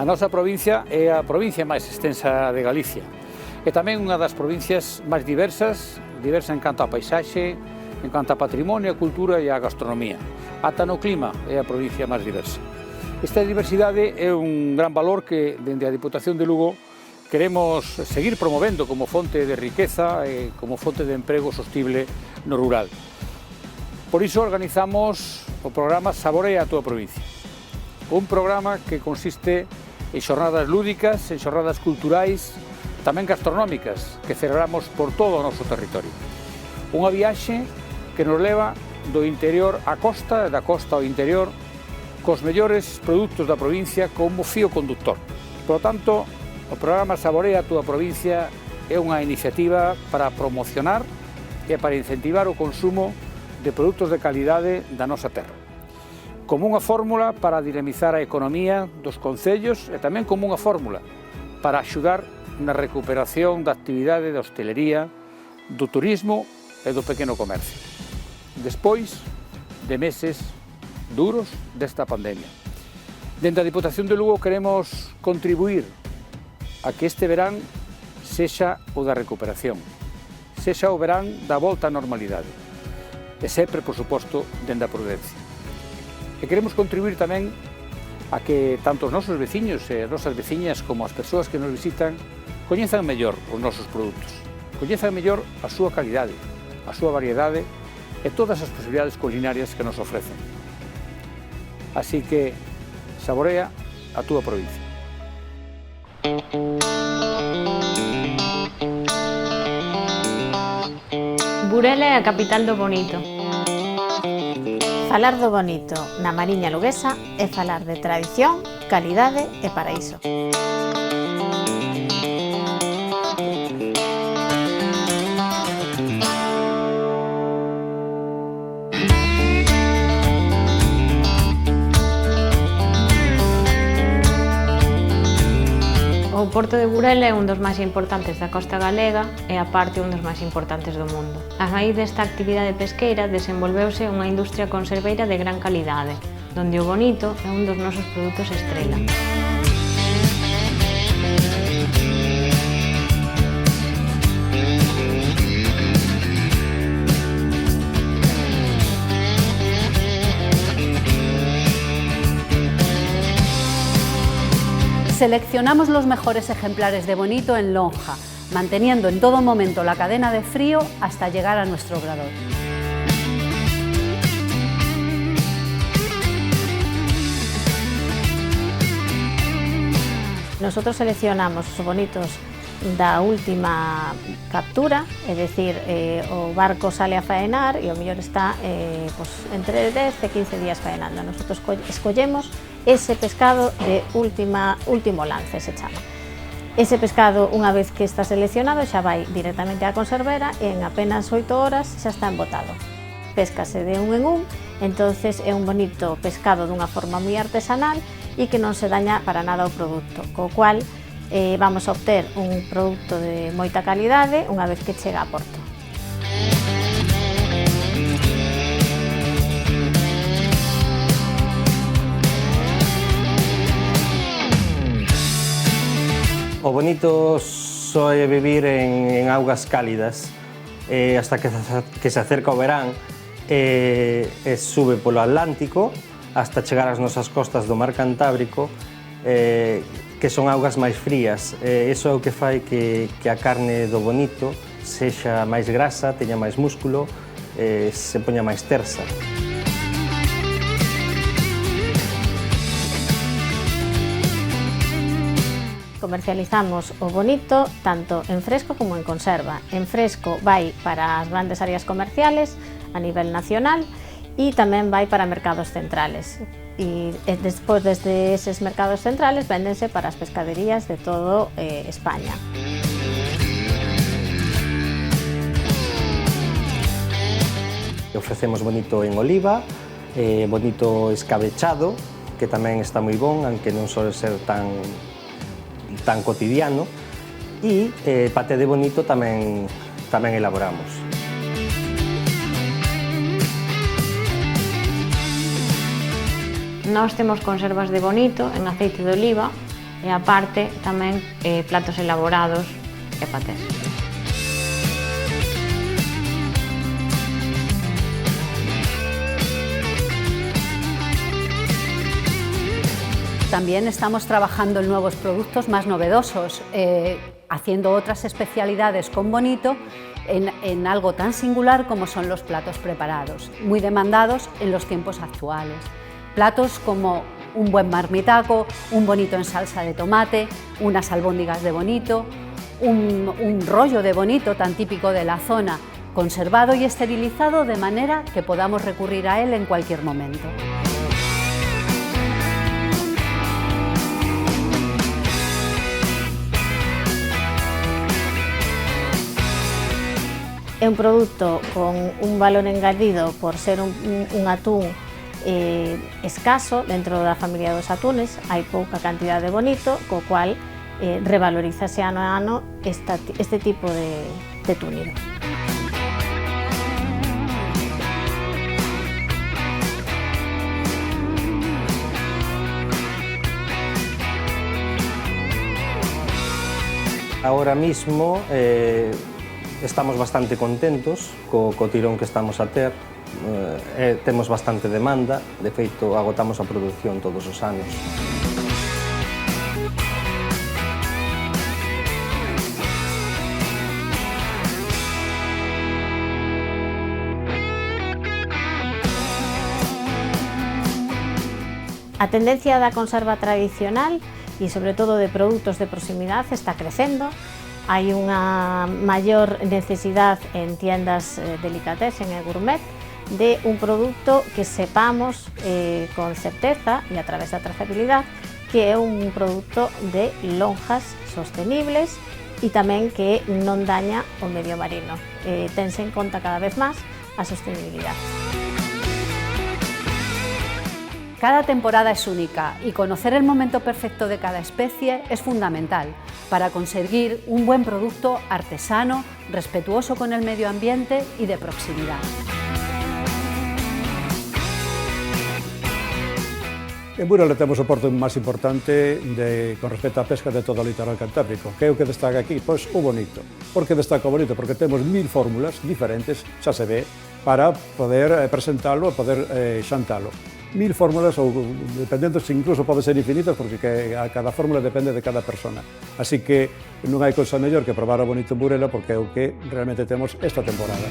nosa provincia é a provincia máis extensa de Galicia e tamén unha das provincias máis diversa en canto a paisaxe, en canto a patrimonio, a cultura e a gastronomía. Ata no clima é a provincia máis diversa. Esta diversidade é un gran valor que, dende a Diputación de Lugo, queremos seguir promovendo como fonte de riqueza e como fonte de emprego sostible no rural. Por iso organizamos o programa Saborea a túa provincia. Un programa que consiste en xornadas lúdicas, en xornadas culturais, tamén gastronómicas, que celebramos por todo o noso territorio. Unha viaxe que nos leva do interior á costa e da costa ao interior, cos mellores produtos da provincia como fío conductor. Por lo tanto, o programa Saborea a túa provincia é unha iniciativa para promocionar e para incentivar o consumo de produtos de calidade da nosa terra, como unha fórmula para dinamizar a economía dos concellos e tamén como unha fórmula para axudar na recuperación da actividade da hostelería, do turismo e do pequeno comercio, despois de meses duros desta pandemia. Dende a Diputación de Lugo queremos contribuir a que este verán sexa o da recuperación, sexa o verán da volta á normalidade, e sempre, por suposto, dende a prudencia. E queremos contribuir tamén a que tanto os nosos veciños e as nosas veciñas como as persoas que nos visitan coñezan mellor os nosos produtos, coñezan mellor a súa calidade, a súa variedade e todas as posibilidades culinarias que nos ofrecen. Así que, saborea a túa provincia. Burela é a capital do bonito. Falar do bonito na Mariña luguesa é falar de tradición, calidade e paraíso. O porto de Burela é un dos máis importantes da costa galega e, aparte, un dos máis importantes do mundo. A raíz desta actividade pesqueira desenvolveuse unha industria conserveira de gran calidade, donde o bonito é un dos nosos produtos estrela. Seleccionamos los mejores ejemplares de bonito en lonja, manteniendo en todo momento la cadena de frío hasta llegar a nuestro obrador. Nosotros seleccionamos os bonitos da última captura, é dicir, o barco sale a faenar e o mellor está entre 10 e 15 días faenando. Nosotros escollemos ese pescado de último lance, se chama. Ese pescado, unha vez que está seleccionado, xa vai directamente á conservera e en apenas 8 horas xa está embotado. Péscase de un en un, entonces é un bonito pescado dunha forma moi artesanal e que non se daña para nada o produto, co cual vamos a obter un produto de moita calidade unha vez que chega a porto. O bonito soe vivir en augas cálidas hasta que se acerca o verán e sube polo Atlántico hasta chegar ás nosas costas do Mar Cantábrico, que son augas máis frías. Iso é o que fai que a carne do bonito sexa máis grasa, teña máis músculo, se poña máis tersa. Comercializamos o bonito tanto en fresco como en conserva. En fresco vai para as grandes áreas comerciales a nivel nacional e tamén vai para mercados centrales. E despois desde eses mercados centrales véndense para as pescaderías de todo España. Ofrecemos bonito en oliva, bonito escabechado, que tamén está moi bon, aunque non suele ser tan cotidiano, e paté de bonito tamén elaboramos. Nós temos conservas de bonito en aceite de oliva e aparte tamén platos elaborados e patés. También estamos trabajando en nuevos productos más novedosos, haciendo otras especialidades con Bonito en algo tan singular como son los platos preparados, muy demandados en los tiempos actuales. Platos como un buen marmitaco, un bonito en salsa de tomate, unas albóndigas de bonito, un rollo de bonito tan típico de la zona, conservado y esterilizado de manera que podamos recurrir a él en cualquier momento. É un produto con un valor engadido por ser un atún escaso dentro da familia dos atunes, hai pouca cantidade de bonito, co cual revalorízase ano a ano este tipo de túnido. Ahora mismo estamos bastante contentos co tirón que estamos a ter, temos bastante demanda, de feito agotamos a produción todos os anos. A tendencia da conserva tradicional e sobre todo de produtos de proximidade está crecendo. Hai unha maior necesidade en tiendas delicatessen e gourmet de un produto que sepamos con certeza e a través da trazabilidade que é un produto de lonjas sostenibles e tamén que non daña o medio marino. Tense en conta cada vez máis a sostenibilidade. Cada temporada es única y conocer el momento perfecto de cada especie es fundamental para conseguir un buen producto artesano, respetuoso con el medio ambiente y de proximidad. En Burela temos o porto máis importante con respecto á pesca de todo o litoral cantábrico. Que é o que destaca aquí? Pois o bonito. Por que destaca o bonito? Porque temos 1000 fórmulas diferentes, xa se ve, para poder presentalo e poder xantalo. 1000 fórmulas, ou dependendo, incluso pode ser infinitas, porque cada fórmula depende de cada persona. Así que non hai cousa mellor que probar o bonito en Burela, porque é o que realmente temos esta temporada.